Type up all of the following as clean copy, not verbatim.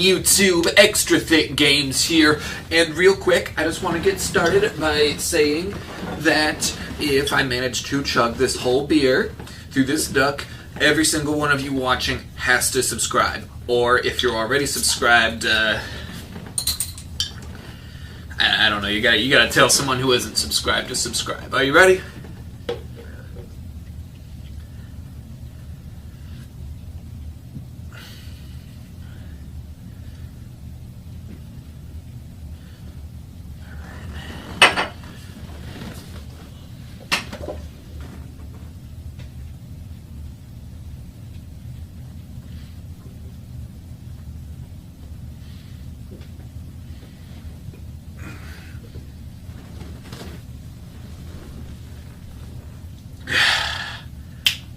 YouTube? Extra Thicc Games here, and real quick, I just want to get started by saying that if I manage to chug this whole beer through this duck, every single one of you watching has to subscribe. Or if you're already subscribed, I don't know, you gotta tell someone who isn't subscribed to subscribe. Are you ready?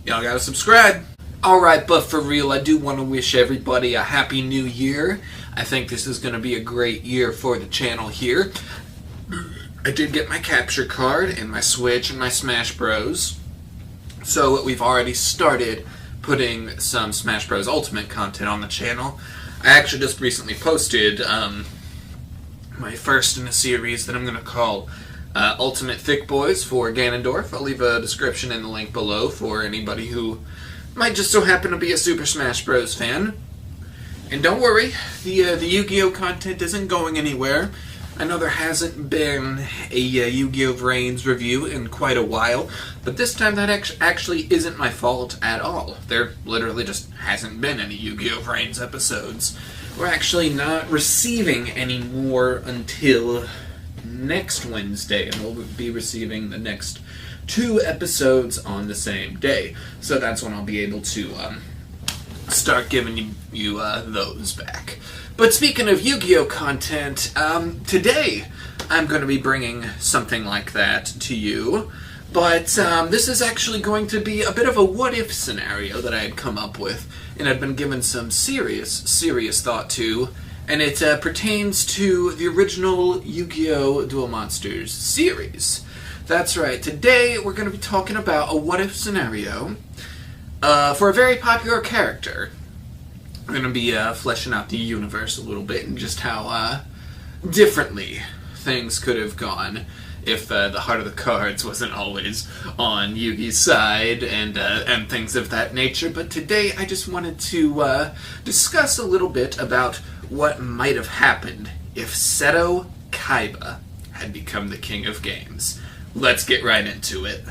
Y'all gotta subscribe. Alright, but for real, I do want to wish everybody a happy new year. I think this is going to be a great year for the channel here. I did get my capture card and my Switch and my Smash Bros. So we've already started putting some Smash Bros. Ultimate content on the channel. I actually just recently posted my first in a series that I'm going to call Ultimate Thicc Boys for Ganondorf. I'll leave a description in the link below for anybody who might just so happen to be a Super Smash Bros. Fan. And don't worry, the Yu-Gi-Oh! Content isn't going anywhere. I know there hasn't been a Yu-Gi-Oh! Vrains review in quite a while, but this time that actually isn't my fault at all. There literally just hasn't been any Yu-Gi-Oh! Vrains episodes. We're actually not receiving any more until next Wednesday, and we'll be receiving the next 2 episodes on the same day. So that's when I'll be able to start giving you those back. But speaking of Yu-Gi-Oh! Content, today I'm going to be bringing something like that to you. But this is actually going to be a bit of a what-if scenario that I had come up with, and I've been given some serious thought to. And it pertains to the original Yu-Gi-Oh! Duel Monsters series. That's right, today we're going to be talking about a what-if scenario for a very popular character. We're going to be fleshing out the universe a little bit and just how differently things could have gone if the heart of the cards wasn't always on Yugi's side and things of that nature. But today I just wanted to discuss a little bit about what might have happened if Seto Kaiba had become the king of games. Let's get right into it.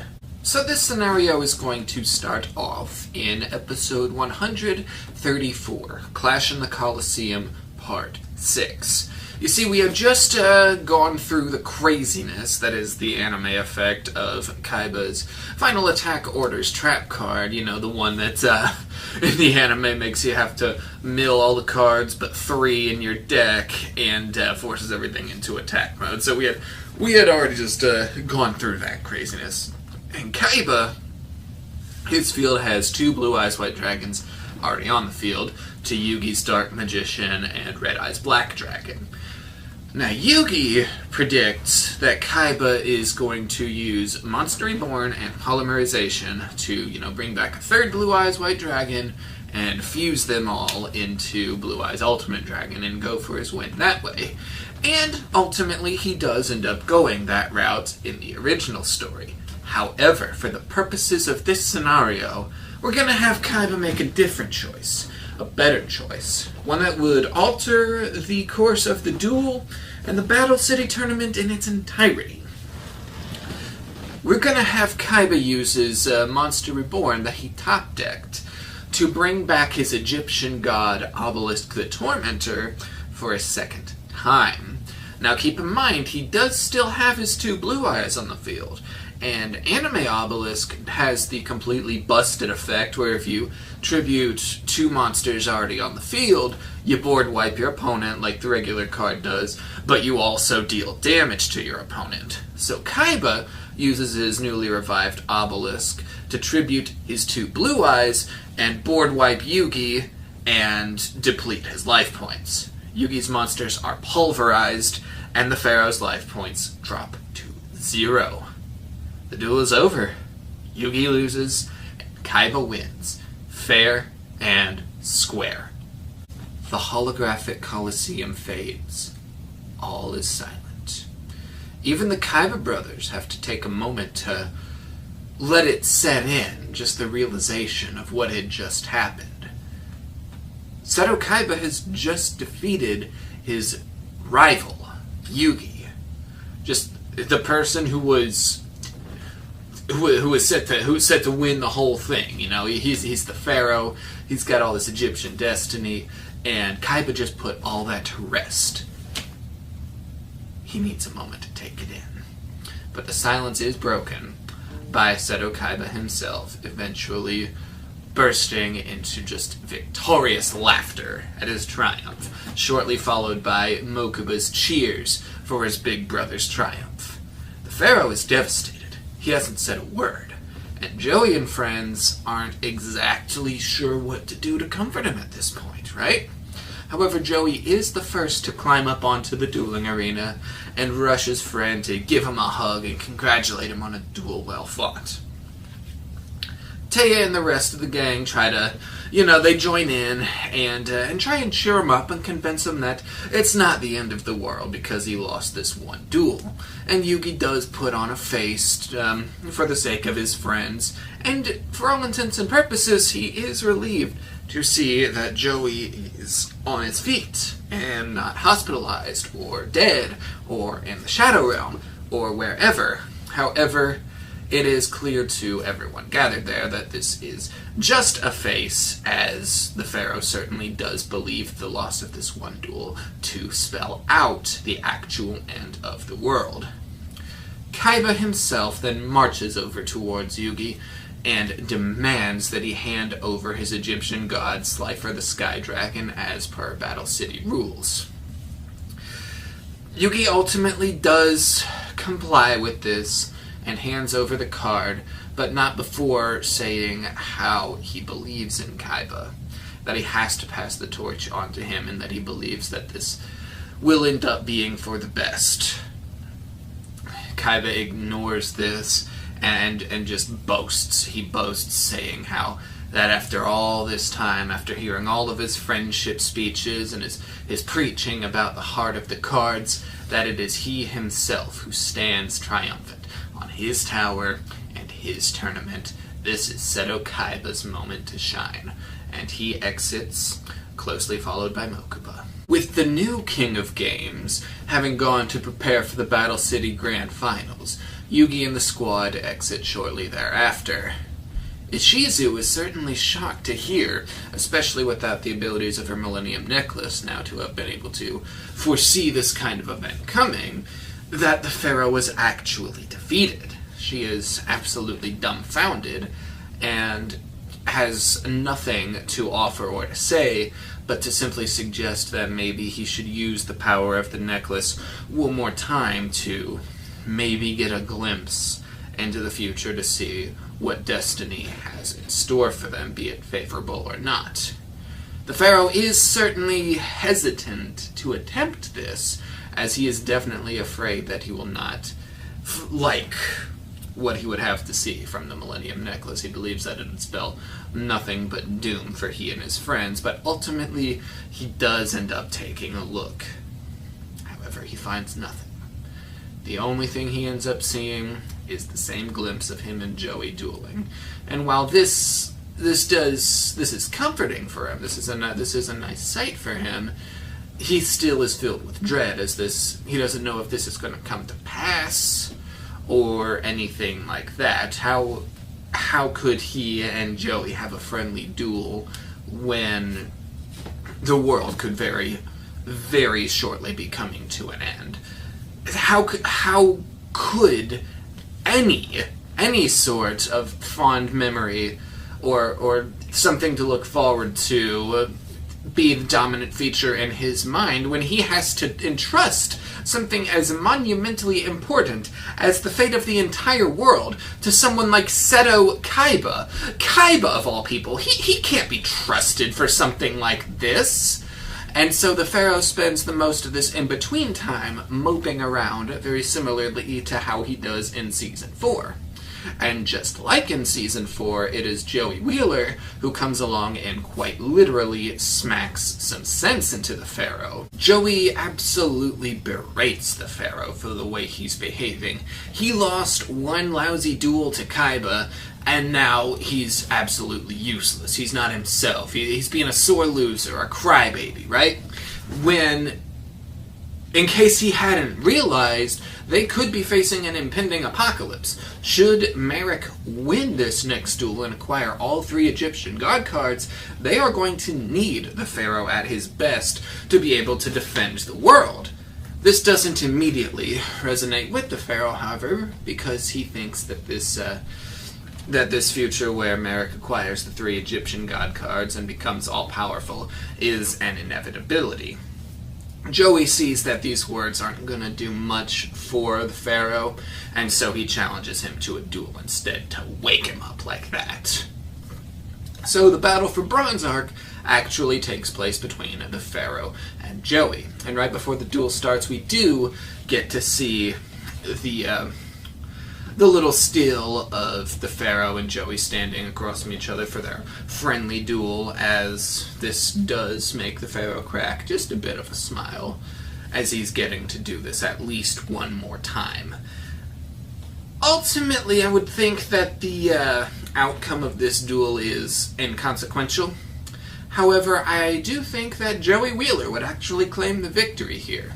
So this scenario is going to start off in episode 134, Clash in the Colosseum, Part 6. You see, we have just gone through the craziness that is the anime effect of Kaiba's Final Attack Orders trap card, you know, the one that in the anime makes you have to mill all the cards but 3 in your deck and forces everything into attack mode. So we had already just gone through that craziness. And Kaiba, his field has 2 Blue Eyes White Dragons already on the field, to Yugi's Dark Magician and Red Eyes Black Dragon. Now, Yugi predicts that Kaiba is going to use Monster Reborn and Polymerization to, bring back a 3rd Blue Eyes White Dragon and fuse them all into Blue Eyes Ultimate Dragon and go for his win that way. And ultimately, he does end up going that route in the original story. However, for the purposes of this scenario, we're going to have Kaiba make a different choice. A better choice. One that would alter the course of the duel and the Battle City tournament in its entirety. We're going to have Kaiba use his Monster Reborn that he top-decked to bring back his Egyptian god Obelisk the Tormentor for a second time. Now keep in mind, he does still have his 2 Blue Eyes on the field. And Anime Obelisk has the completely busted effect where if you tribute 2 monsters already on the field, you board wipe your opponent like the regular card does, but you also deal damage to your opponent. So Kaiba uses his newly revived Obelisk to tribute his 2 Blue Eyes and board wipe Yugi and deplete his life points. Yugi's monsters are pulverized, and the Pharaoh's life points drop to 0. The duel is over. Yugi loses, and Kaiba wins. Fair and square. The holographic Colosseum fades. All is silent. Even the Kaiba brothers have to take a moment to let it set in, just the realization of what had just happened. Seto Kaiba has just defeated his rival, Yugi. Just the person who was set to win the whole thing. You know, he's the pharaoh. He's got all this Egyptian destiny, and Kaiba just put all that to rest. He needs a moment to take it in, but the silence is broken by Seto Kaiba himself, eventually bursting into just victorious laughter at his triumph, shortly followed by Mokuba's cheers for his big brother's triumph. The pharaoh is devastated. He hasn't said a word, and Joey and friends aren't exactly sure what to do to comfort him at this point, right? However, Joey is the first to climb up onto the dueling arena and rush his friend to give him a hug and congratulate him on a duel well fought. Taya and the rest of the gang try to, they join in and try and cheer him up and convince him that it's not the end of the world because he lost this one duel. And Yugi does put on a face for the sake of his friends, and for all intents and purposes, he is relieved to see that Joey is on his feet and not hospitalized or dead or in the Shadow Realm or wherever. However, it is clear to everyone gathered there that this is just a face, as the Pharaoh certainly does believe the loss of this one duel to spell out the actual end of the world. Kaiba himself then marches over towards Yugi and demands that he hand over his Egyptian god Slifer the Sky Dragon as per Battle City rules. Yugi ultimately does comply with this and hands over the card, but not before saying how he believes in Kaiba, that he has to pass the torch on to him, and that he believes that this will end up being for the best. Kaiba ignores this and just boasts. He boasts, saying how that after all this time, after hearing all of his friendship speeches and his preaching about the heart of the cards, that it is he himself who stands triumphant on his tower and his tournament. This is Seto Kaiba's moment to shine, and he exits, closely followed by Mokuba. With the new King of Games having gone to prepare for the Battle City Grand Finals, Yugi and the squad exit shortly thereafter. Ishizu is certainly shocked to hear, especially without the abilities of her Millennium Necklace now to have been able to foresee this kind of event coming, that the Pharaoh was actually defeated. She is absolutely dumbfounded and has nothing to offer or to say, but to simply suggest that maybe he should use the power of the necklace one more time to maybe get a glimpse into the future to see what destiny has in store for them, be it favorable or not. The Pharaoh is certainly hesitant to attempt this, as he is definitely afraid that he will not like what he would have to see from the Millennium Necklace. He believes that it would spell nothing but doom for he and his friends, but ultimately he does end up taking a look. However, he finds nothing. The only thing he ends up seeing is the same glimpse of him and Joey dueling. And while this is comforting for him, this is a nice sight for him, he still is filled with dread, as he doesn't know if this is going to come to pass or anything like that. How could he and Joey have a friendly duel when the world could very, very shortly be coming to an end? How could any sort of fond memory or something to look forward to be the dominant feature in his mind when he has to entrust something as monumentally important as the fate of the entire world to someone like Seto Kaiba? Kaiba, of all people, he can't be trusted for something like this. And so the Pharaoh spends the most of this in-between time moping around, very similarly to how he does in Season 4. And just like in Season 4, it is Joey Wheeler who comes along and quite literally smacks some sense into the Pharaoh. Joey absolutely berates the Pharaoh for the way he's behaving. He lost one lousy duel to Kaiba, and now he's absolutely useless. He's not himself. He's being a sore loser, a crybaby, right? When, in case he hadn't realized, they could be facing an impending apocalypse. Should Merrick win this next duel and acquire all 3 Egyptian god cards, they are going to need the Pharaoh at his best to be able to defend the world. This doesn't immediately resonate with the Pharaoh, however, because he thinks that this future where Merrick acquires the 3 Egyptian god cards and becomes all-powerful is an inevitability. Joey sees that these words aren't going to do much for the Pharaoh, and so he challenges him to a duel instead to wake him up like that. So the battle for Bronze Arc actually takes place between the Pharaoh and Joey. And right before the duel starts, we do get to see the little still of the Pharaoh and Joey standing across from each other for their friendly duel, as this does make the Pharaoh crack just a bit of a smile, as he's getting to do this at least one more time. Ultimately, I would think that the outcome of this duel is inconsequential. However, I do think that Joey Wheeler would actually claim the victory here.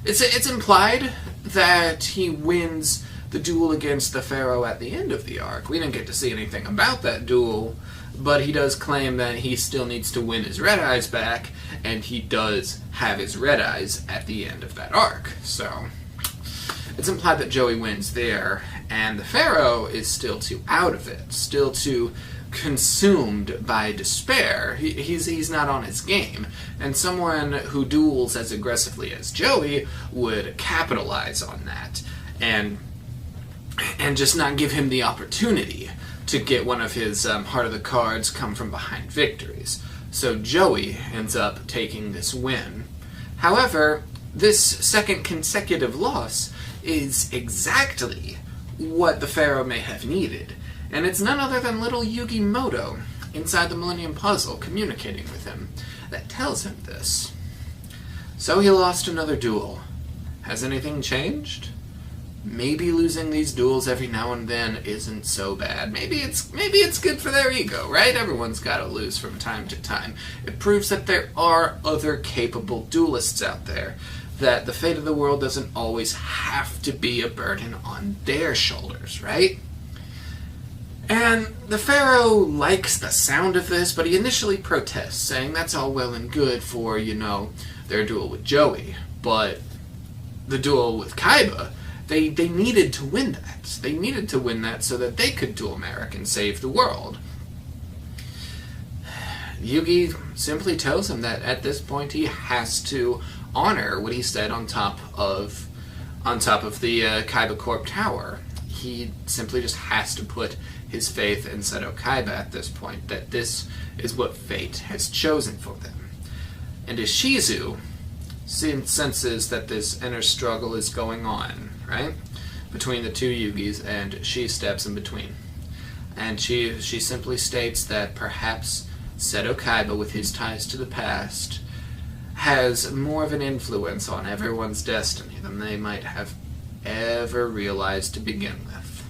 It's implied that he wins the duel against the Pharaoh at the end of the arc. We didn't get to see anything about that duel, but he does claim that he still needs to win his red eyes back, and he does have his red eyes at the end of that arc. So it's implied that Joey wins there, and the Pharaoh is still too out of it, still too consumed by despair. He's not on his game, and someone who duels as aggressively as Joey would capitalize on that, and just not give him the opportunity to get one of his Heart of the Cards come from behind victories. So Joey ends up taking this win. However, this second consecutive loss is exactly what the Pharaoh may have needed, and it's none other than little Yugi Moto inside the Millennium Puzzle communicating with him that tells him this. So he lost another duel. Has anything changed? Maybe losing these duels every now and then isn't so bad. Maybe it's good for their ego, right? Everyone's got to lose from time to time. It proves that there are other capable duelists out there, that the fate of the world doesn't always have to be a burden on their shoulders, right? And the Pharaoh likes the sound of this, but he initially protests, saying that's all well and good for, their duel with Joey, but the duel with Kaiba, They needed to win that. They needed to win that so that they could duel Merrick and save the world. Yugi simply tells him that at this point he has to honor what he said on top of the Kaiba Corp Tower. He simply just has to put his faith in Seto Kaiba at this point, that this is what fate has chosen for them. And as Shizu senses that this inner struggle is going on, right, between the two Yugis, and she steps in between. And she simply states that perhaps Seto Kaiba, with his ties to the past, has more of an influence on everyone's destiny than they might have ever realized to begin with.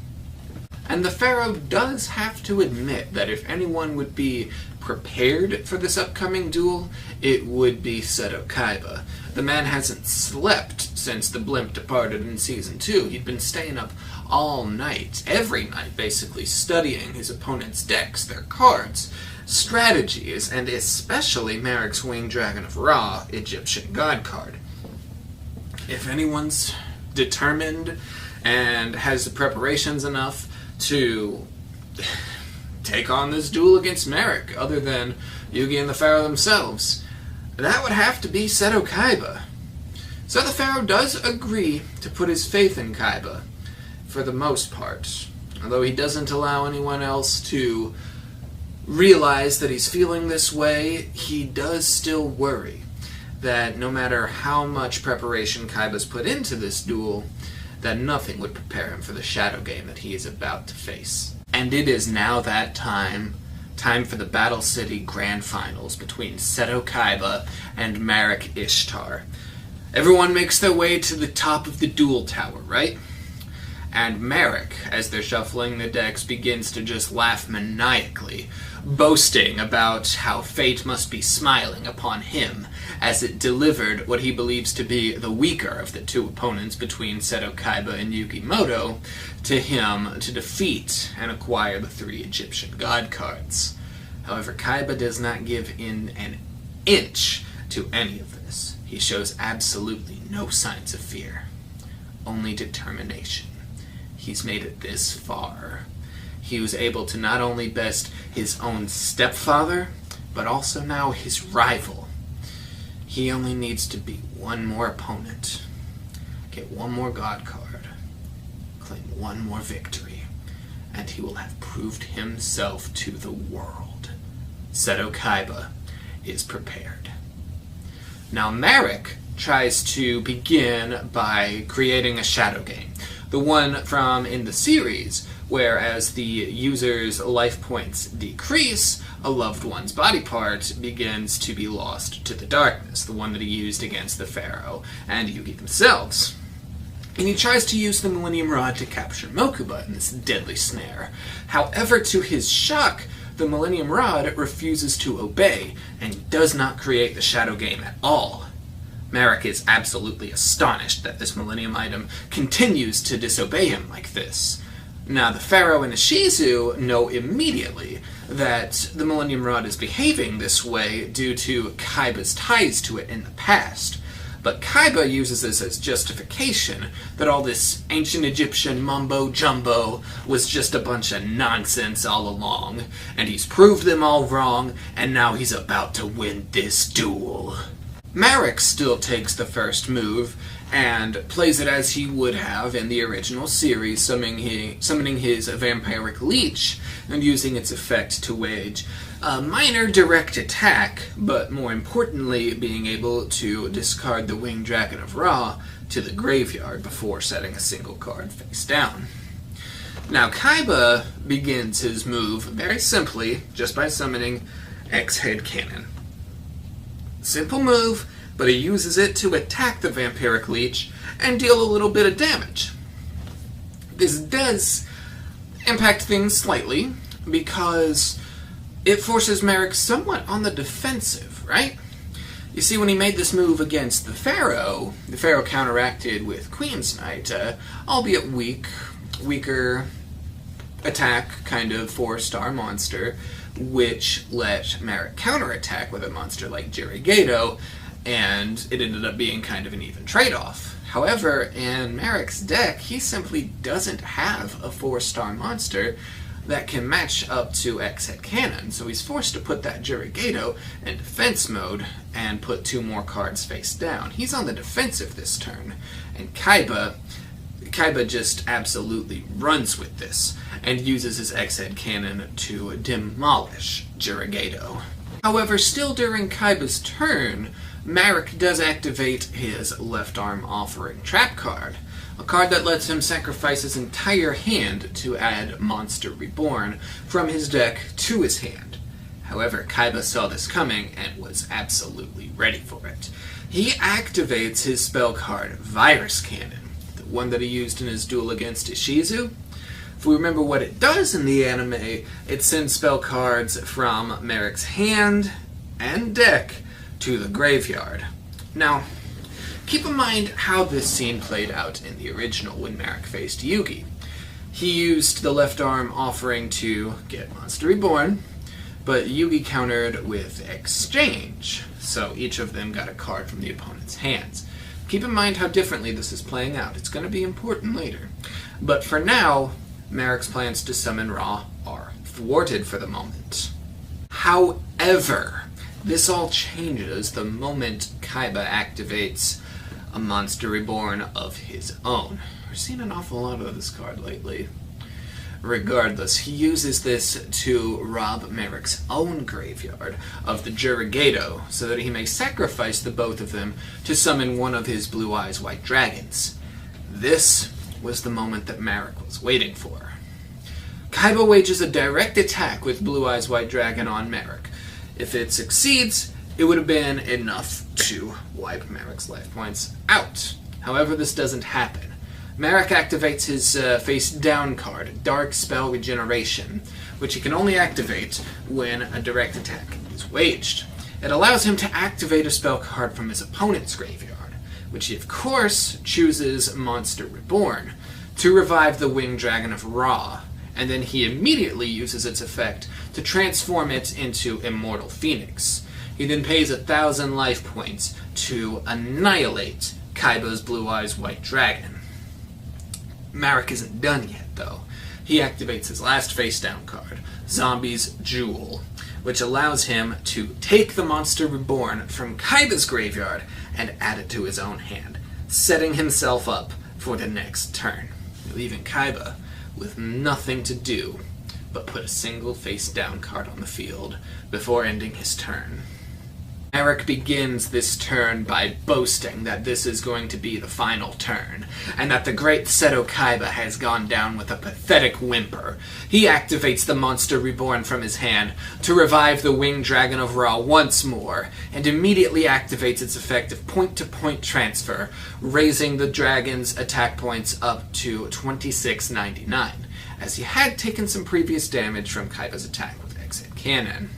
And the Pharaoh does have to admit that if anyone would be prepared for this upcoming duel, it would be Seto Kaiba. The man hasn't slept since the blimp departed in Season 2. He'd been staying up all night, every night basically, studying his opponent's decks, their cards, strategies, and especially Merrick's Winged Dragon of Ra Egyptian God card. If anyone's determined and has the preparations enough to take on this duel against Merrick, other than Yugi and the Pharaoh themselves, that would have to be Seto Kaiba. So the Pharaoh does agree to put his faith in Kaiba, for the most part, although he doesn't allow anyone else to realize that he's feeling this way. He does still worry that no matter how much preparation Kaiba's put into this duel, that nothing would prepare him for the shadow game that he is about to face. And it is now that time for the Battle City Grand Finals between Seto Kaiba and Marek Ishtar. Everyone makes their way to the top of the duel tower, right? And Marek, as they're shuffling the decks, begins to just laugh maniacally, boasting about how fate must be smiling upon him, as it delivered what he believes to be the weaker of the two opponents between Seto Kaiba and Yugimoto to him to defeat and acquire the 3 Egyptian god cards. However, Kaiba does not give in an inch to any of this. He shows absolutely no signs of fear, only determination. He's made it this far. He was able to not only best his own stepfather, but also now his rival. He only needs to beat one more opponent, get one more god card, claim one more victory, and he will have proved himself to the world. Seto Kaiba is prepared. Now Marek tries to begin by creating a shadow game. The one from in the series, where as the user's life points decrease, a loved one's body part begins to be lost to the darkness, the one that he used against the Pharaoh and Yugi themselves. And he tries to use the Millennium Rod to capture Mokuba in this deadly snare. However, to his shock, the Millennium Rod refuses to obey and does not create the shadow game at all. Marek is absolutely astonished that this Millennium item continues to disobey him like this. Now, the Pharaoh and Ishizu know immediately that the Millennium Rod is behaving this way due to Kaiba's ties to it in the past. But Kaiba uses this as justification that all this ancient Egyptian mumbo-jumbo was just a bunch of nonsense all along, and he's proved them all wrong, and now he's about to win this duel. Marek still takes the first move, and plays it as he would have in the original series, summoning his vampiric leech and using its effect to wage a minor direct attack, but more importantly being able to discard the Winged Dragon of Ra to the graveyard before setting a single card face down. Now Kaiba begins his move very simply just by summoning X-Head Cannon. Simple move, but he uses it to attack the Vampiric Leech and deal a little bit of damage. This does impact things slightly, because it forces Marek somewhat on the defensive, right? You see, when he made this move against the Pharaoh counteracted with Queen's Knight, albeit weaker attack, kind of 4-star monster, which let Marek counterattack with a monster like Jirigato, and it ended up being kind of an even trade-off. However, in Marek's deck, he simply doesn't have a 4-star monster that can match up to X-Head Cannon, so he's forced to put that Jirigato in defense mode and put 2 more cards face down. He's on the defensive this turn, and Kaiba just absolutely runs with this and uses his X-Head Cannon to demolish Jirigato. However, still during Kaiba's turn, Marek does activate his left arm offering trap card, a card that lets him sacrifice his entire hand to add Monster Reborn from his deck to his hand. However, Kaiba saw this coming and was absolutely ready for it. He activates his spell card Virus Cannon, the one that he used in his duel against Ishizu. If we remember what it does in the anime, it sends spell cards from Marek's hand and deck to the graveyard. Now, keep in mind how this scene played out in the original when Marek faced Yugi. He used the left arm offering to get Monster Reborn, but Yugi countered with Exchange, so each of them got a card from the opponent's hands. Keep in mind how differently this is playing out. It's going to be important later. But for now, Marek's plans to summon Ra are thwarted for the moment. However, this all changes the moment Kaiba activates a Monster Reborn of his own. We're seeing an awful lot of this card lately. Regardless, he uses this to rob Marek's own graveyard of the Jirigato so that he may sacrifice the both of them to summon one of his Blue Eyes White Dragons. This was the moment that Marek was waiting for. Kaiba wages a direct attack with Blue Eyes White Dragon on Marek. If it succeeds, it would have been enough to wipe Marek's life points out. However, this doesn't happen. Marek activates his face-down card, Dark Spell Regeneration, which he can only activate when a direct attack is waged. It allows him to activate a spell card from his opponent's graveyard, which he of course chooses Monster Reborn, to revive the Winged Dragon of Ra, and then he immediately uses its effect to transform it into Immortal Phoenix. He then pays 1,000 life points to annihilate Kaiba's Blue Eyes White Dragon. Marek isn't done yet, though. He activates his last face-down card, Zombie's Jewel, which allows him to take the Monster Reborn from Kaiba's graveyard and add it to his own hand, setting himself up for the next turn, leaving Kaiba with nothing to do but put a single face-down card on the field before ending his turn. Marek begins this turn by boasting that this is going to be the final turn, and that the great Seto Kaiba has gone down with a pathetic whimper. He activates the Monster Reborn from his hand to revive the Winged Dragon of Ra once more, and immediately activates its effect of point-to-point transfer, raising the dragon's attack points up to 2699, as he had taken some previous damage from Kaiba's attack with Exit Cannon.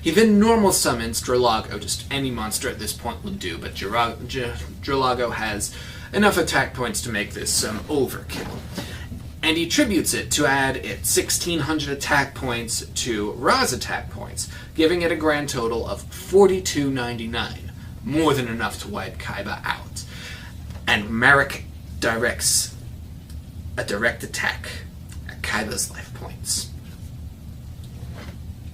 He then normal summons Dralago. Just any monster at this point will do, but Dralago has enough attack points to make this overkill. And he tributes it to add its 1,600 attack points to Ra's attack points, giving it a grand total of 4,299, more than enough to wipe Kaiba out. And Marek directs a direct attack at Kaiba's life points,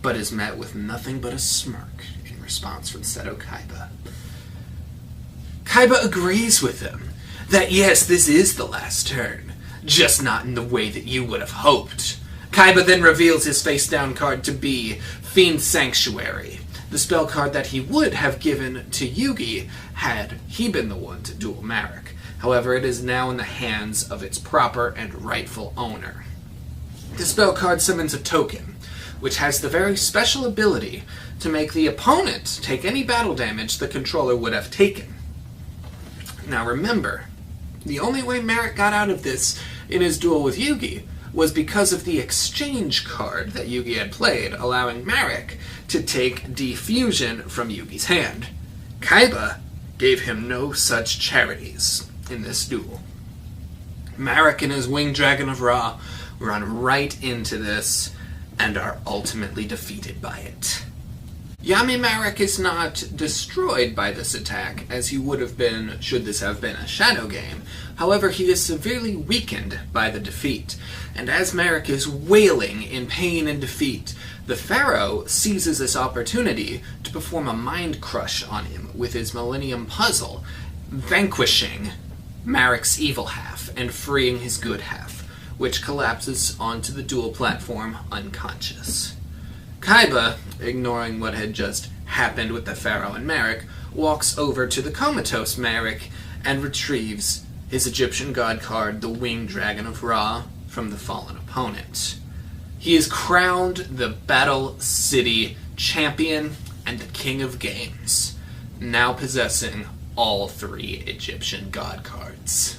but is met with nothing but a smirk in response from Seto Kaiba. Kaiba agrees with him that yes, this is the last turn, just not in the way that you would have hoped. Kaiba then reveals his face-down card to be Fiend Sanctuary, the spell card that he would have given to Yugi had he been the one to duel Marek. However, it is now in the hands of its proper and rightful owner. The spell card summons a token, which has the very special ability to make the opponent take any battle damage the controller would have taken. Now remember, the only way Marek got out of this in his duel with Yugi was because of the exchange card that Yugi had played, allowing Marek to take Defusion from Yugi's hand. Kaiba gave him no such charities in this duel. Marek and his Winged Dragon of Ra run right into this and are ultimately defeated by it. Yami Marek is not destroyed by this attack, as he would have been should this have been a shadow game. However, he is severely weakened by the defeat, and as Marek is wailing in pain and defeat, the Pharaoh seizes this opportunity to perform a mind crush on him with his Millennium Puzzle, vanquishing Marek's evil half and freeing his good half, which collapses onto the duel platform unconscious. Kaiba, ignoring what had just happened with the Pharaoh and Marek, walks over to the comatose Marek and retrieves his Egyptian god card, the Winged Dragon of Ra, from the fallen opponent. He is crowned the Battle City Champion and the King of Games, now possessing all 3 Egyptian god cards.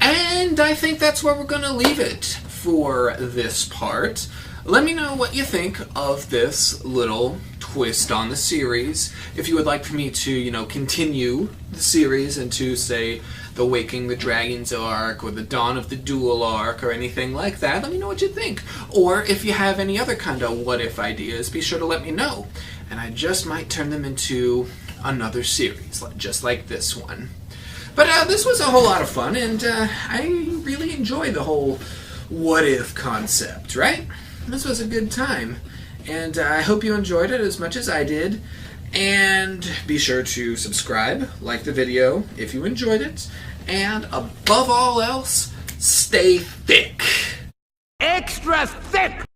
And I think that's where we're going to leave it for this part. Let me know what you think of this little twist on the series. If you would like for me to, continue the series into, say, the Waking the Dragons arc, or the Dawn of the Duel arc, or anything like that, let me know what you think. Or if you have any other kind of what-if ideas, be sure to let me know. And I just might turn them into another series, just like this one. But this was a whole lot of fun, and I really enjoyed the whole what-if concept, right? This was a good time, and I hope you enjoyed it as much as I did. And be sure to subscribe, like the video if you enjoyed it, and above all else, stay thick. Extra thick!